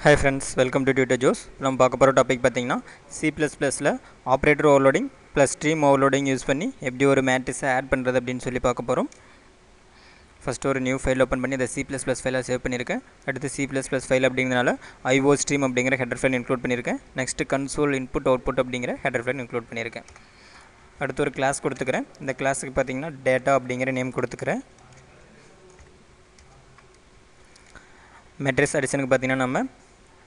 Hi friends, welcome to Tutor Joes. நம்ம பார்க்க போகிற டாபிக் பார்த்தீங்கன்னா C++ல operator overloading plus stream overloading use பண்ணி எப்படி ஒரு மேட்ரிக்ஸை ஆட் பண்ணுறது அப்படின்னு சொல்லி பார்க்க போகிறோம். ஃபஸ்ட்டு ஒரு நியூ ஃபைல் ஓப்பன் பண்ணி அதை C++ ஃபைலாக சேவ் பண்ணியிருக்கேன். அடுத்து C++ ஃபைல் அப்படிங்கிறனால IO stream அப்படிங்கிற ஹெடர் ஃபைல் இன்க்ளூட் பண்ணியிருக்கேன். நெக்ஸ்ட்டு கன்சோல் இன்புட் அவுட்புட் அப்படிங்கிற ஹெடர் ஃபைல் இன்க்ளூட் பண்ணியிருக்கேன். அடுத்து ஒரு கிளாஸ் கொடுத்துக்கிறேன். இந்த கிளாஸுக்கு பார்த்தீங்கன்னா டேட்டா அப்படிங்கிற நேம் கொடுத்துக்கிறேன். மேட்ரிக்ஸ் அடிஷனுக்கு பார்த்தீங்கன்னா நம்ம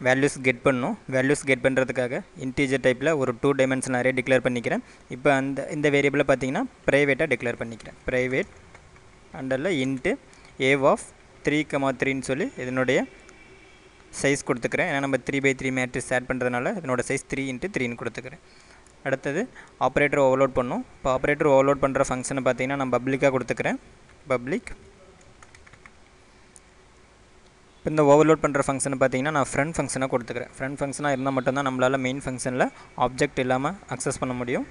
வேல்யூஸ் கெட் பண்ணணும். வேல்யூஸ் கெட் பண்ணுறதுக்காக இன்டீஜர் டைப்பில் ஒரு 2 டைமென்ஷனல் அரே டிக்ளேர் பண்ணிக்கிறேன். இப்போ இந்த வேரியபிளை பார்த்தீங்கன்னா ப்ரைவேட்டாக டிக்ளேர் பண்ணிக்கிறேன். ப்ரைவேட் அண்டரில் இன்ட்டு ஏவ் ஆஃப் 3,3ன்னு சொல்லி இதனுடைய சைஸ் கொடுத்துக்கிறேன். ஏன்னா நம்ம 3/3 மேட்ரிக்ஸ் ஆட் பண்ணுறதுனால இதனோட சைஸ் 3x3ன்னு கொடுத்துக்கிறேன். அடுத்தது ஆப்ரேட்டர் ஓவர்லோட் பண்ணணும். இப்போ ஆப்ரேட்டர் ஓவர்லோட் பண்ணுற ஃபங்க்ஷனை பார்த்தீங்கன்னா நான் பப்ளிக்காக கொடுத்துக்கிறேன். பப்ளிக் இப்போ இந்த ஓவர்லோட் பண்ணுற ஃபங்க்ஷனை பார்த்தீங்கன்னா நான் ஃப்ரெண்ட் ஃபங்க்ஷனாக கொடுத்துக்கிறேன். ஃப்ரெண்ட் ஃபங்க்ஷனாக இருந்தால் மட்டும்தான் நம்மளால் மெயின் ஃபங்க்ஷனில் ஆப்ஜெக்ட் இல்லாமல் அக்சஸ் பண்ண முடியும்.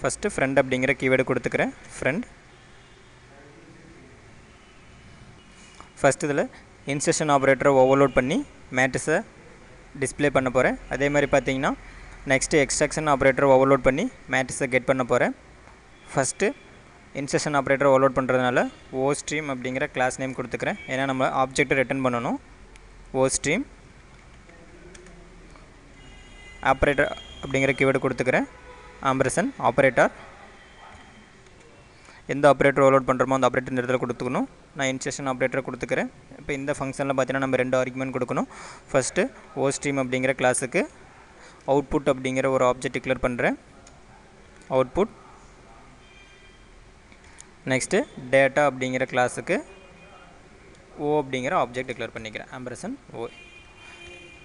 ஃபஸ்ட்டு ஃப்ரெண்ட் அப்படிங்கிற கீவேர்டு கொடுத்துக்கிறேன். ஃப்ரெண்ட் ஃபஸ்ட் இதில் இன்செர்ஷன் ஆப்ரேட்டரை ஓவர்லோட் பண்ணி மேட்ரிக்ஸை டிஸ்பிளே பண்ண போகிறேன். அதே மாதிரி பார்த்தீங்கன்னா நெக்ஸ்ட்டு எக்ஸ்ட்ராக்ஷன் ஆப்ரேட்டரை ஓவர்லோட் பண்ணி மேட்ரிக்ஸை கெட் பண்ண போகிறேன். ஃபஸ்ட்டு இன்செர்ஷன் ஆப்ரேட்டர் ஓவர்லோட் பண்ணுறதுனால OStream அப்படிங்கிற கிளாஸ் நேம் கொடுத்துக்கிறேன். ஏன்னா நம்ம ஆப்ஜெக்ட்டை ரிட்டர்ன் பண்ணணும். OStream ஆப்ரேட்டர் அப்படிங்கிற கீவேர்டு கொடுத்துக்கிறேன். ஆம்பர்சன் ஆப்ரேட்டர் எந்த ஆப்ரேட்டர் ஓவர்லோட் பண்ணுறோமோ அந்த ஆப்ரேட்டர் இந்த இடத்துல கொடுத்துக்கணும். நான் இன்செர்ஷன் ஆப்ரேட்டர் கொடுத்துக்கிறேன். இப்போ இந்த ஃபங்க்ஷனில் பார்த்தீங்கன்னா நம்ம 2 ஆர்குமெண்ட் கொடுக்கணும். ஃபஸ்ட்டு OStream அப்படிங்கிற கிளாஸுக்கு அவுட்புட் அப்படிங்கிற ஒரு ஆப்ஜெக்ட் டிக்ளேர் பண்ணுறேன். அவுட்புட் நெக்ஸ்ட்டு டேட்டா அப்படிங்கிற கிளாஸுக்கு O அப்படிங்கிற ஆப்ஜெக்ட் டிக்ளேர் பண்ணிக்கிறேன். Ampersand O.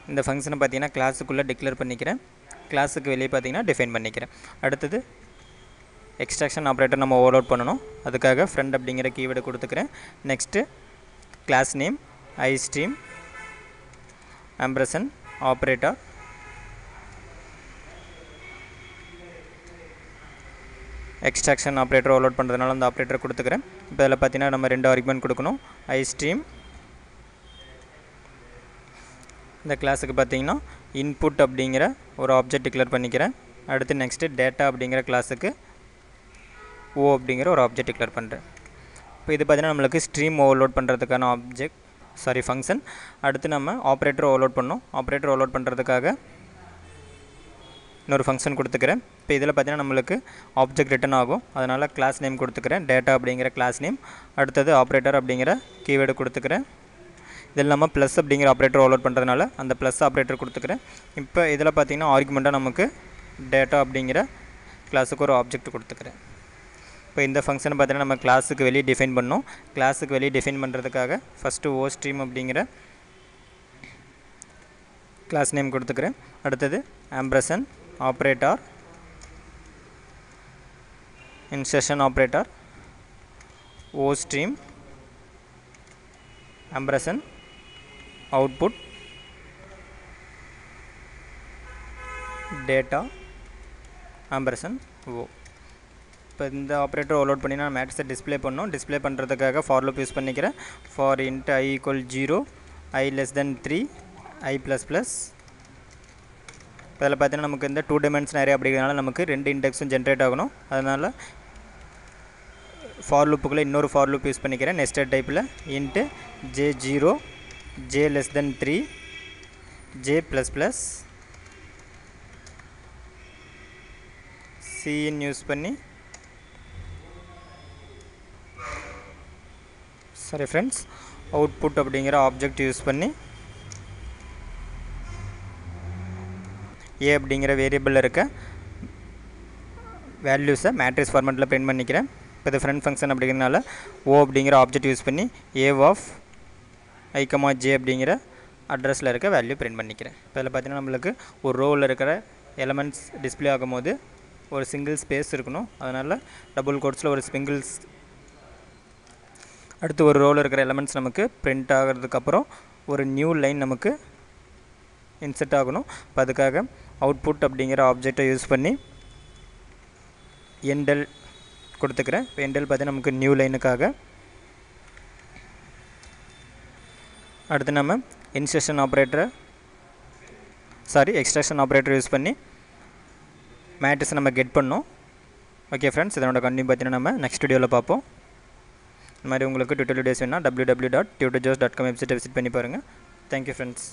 இந்த ஃபங்க்ஷனை பார்த்தீங்கன்னா கிளாஸுக்குள்ளே டிக்ளேர் பண்ணிக்கிறேன். கிளாஸுக்கு வெளியே பார்த்தீங்கன்னா டிஃபைன் பண்ணிக்கிறேன். அடுத்தது எக்ஸ்ட்ராக்ஷன் ஆப்ரேட்டர் நம்ம ஓவர்லோட் பண்ணணும். அதுக்காக ஃப்ரெண்ட் அப்படிங்கிற கீவேர்டு கொடுத்துக்கிறேன். Next class name iStream ampersand operator extraction operator overload பண்ணுறதுனால அந்த ஆப்ரேட்டர் கொடுத்துக்கிறேன். இப்போ இதில் பார்த்தீங்கன்னா நம்ம 2 ஆர்குமெண்ட் கொடுக்கணும். iStream இந்த கிளாஸுக்கு பார்த்தீங்கன்னா இன்புட் அப்படிங்கிற ஒரு ஆப்ஜெக்ட் டிக்ளேர் பண்ணிக்கிறேன். அடுத்து நெக்ஸ்ட்டு டேட்டா அப்படிங்கிற கிளாஸுக்கு O அப்படிங்கிற ஒரு ஆப்ஜெக்ட் டிக்ளேர் பண்ணுறேன். இப்போ இது பார்த்தீங்கன்னா நம்மளுக்கு ஸ்ட்ரீம் ஓவர்லோட் பண்ணுறதுக்கான ஃபங்க்ஷன். அடுத்து நம்ம ஆப்ரேட்டர் ஓவர்லோட் பண்ணோம். ஆப்ரேட்டர் ஓவர்லோட் பண்ணுறதுக்காக இன்னொரு ஃபங்க்ஷன் கொடுத்துக்கிறேன். இப்போ இதில் பார்த்தீங்கன்னா நம்மளுக்கு ஆப்ஜெக்ட் ரிட்டர்ன் ஆகும். அதனால் கிளாஸ் நேம் கொடுத்துக்கிறேன். டேட்டா அப்படிங்கிற கிளாஸ் நேம். அடுத்தது ஆப்ரேட்டர் அப்படிங்கிற கீவேர்டு கொடுத்துக்கிறேன். இதில் நம்ம ப்ளஸ் அப்படிங்கிற ஆப்ரேட்டர் ஓவர்லோட் பண்ணுறதுனால அந்த ப்ளஸ் ஆப்ரேட்டர் கொடுத்துக்கிறேன். இப்போ இதில் பார்த்தீங்கன்னா ஆர்குமெண்ட்டாக நமக்கு டேட்டா அப்படிங்கிற கிளாஸுக்கு ஒரு ஆப்ஜெக்ட் கொடுத்துக்கிறேன். இப்போ இந்த ஃபங்க்ஷனை பார்த்தீங்கன்னா நம்ம கிளாஸுக்கு வெளியே டிஃபைன் பண்ணோம். கிளாஸுக்கு வெளியே டிஃபைன் பண்ணுறதுக்காக ஃபஸ்ட்டு OStream அப்படிங்கிற கிளாஸ் நேம் கொடுத்துக்கிறேன். அடுத்தது ampersand operator insertion operator OStream ampersand output data ampersand O. இப்போ இந்த ஆப்ரேட்டர் ஓவர்லோட் பண்ணி நான் மேட்ரிக்ஸை டிஸ்பிளே பண்ணோம். டிஸ்பிளே பண்ணுறதுக்காக ஃபார் லூப் யூஸ் பண்ணிக்கிறேன். For int i = 0 i <3 i++. இப்போ அதில் பார்த்தீங்கன்னா நமக்கு இந்த 2 டைமென்ஷன் அரே அப்படிங்கிறதுனால நமக்கு 2 இண்டெக்ஸும் ஜென்ரேட் ஆகணும். அதனால் ஃபார் லூப்புக்குள்ளே இன்னொரு ஃபார் லூப் யூஸ் பண்ணிக்கிறேன். நெஸ்டட் டைப்பில் into j0 j <3 j++ cin use பண்ணி அவுட்புட் அப்படிங்கிற ஆப்ஜெக்ட் யூஸ் பண்ணி A அப்படிங்கிற வேரியபிளில் இருக்க வேல்யூஸை மேட்ரிக்ஸ் ஃபார்மெட்டில் பிரிண்ட் பண்ணிக்கிறேன். இப்போ இது ஃப்ரெண்ட் ஃபங்க்ஷன் அப்படிங்கிறதுனால O அப்படிங்கிற ஆப்ஜெக்ட் யூஸ் பண்ணி ஏவ் ஆஃப் i, j அப்படிங்கிற அட்ரஸில் இருக்க வேல்யூ பிரிண்ட் பண்ணிக்கிறேன். இப்போ இதில் பார்த்தீங்கன்னா நம்மளுக்கு ஒரு ரோவில் இருக்கிற எலமெண்ட்ஸ் டிஸ்பிளே ஆகும்போது ஒரு சிங்கிள் ஸ்பேஸ் இருக்கணும். அதனால் டபுள் கோட்ஸில் ஒரு அடுத்து ஒரு ரோவில் இருக்கிற எலமெண்ட்ஸ் நமக்கு பிரிண்ட் ஆகிறதுக்கப்புறம் ஒரு நியூ லைன் நமக்கு இன்செர்ட் ஆகணும். இப்போ அதுக்காக அவுட்புட் அப்படிங்கிற ஆப்ஜெக்டை யூஸ் பண்ணி எண்டல் கொடுத்துக்கிறேன். இப்போ எண்டல் பார்த்தீங்கன்னா நமக்கு நியூ லைனுக்காக அடுத்து நம்ம இன்செர்ஷன் ஆப்ரேட்டரை எக்ஸ்ட்ராக்ஷன் ஆப்ரேட்டர் யூஸ் பண்ணி மேட்ரிக்ஸ் நம்ம கெட் பண்ணோம். ஓகே ஃப்ரெண்ட்ஸ், இதனோட கண்டினியூ பார்த்தீங்கன்னா நம்ம நெக்ஸ்ட் வீடியோவில் பார்ப்போம். இந்த மாதிரி உங்களுக்கு டியூட்டோரியல் வீடியோஸ் வேணும்னா www.tutorjobs.com வெப்சைட்டை விசிட் பண்ணி பாருங்கள். Thank you friends.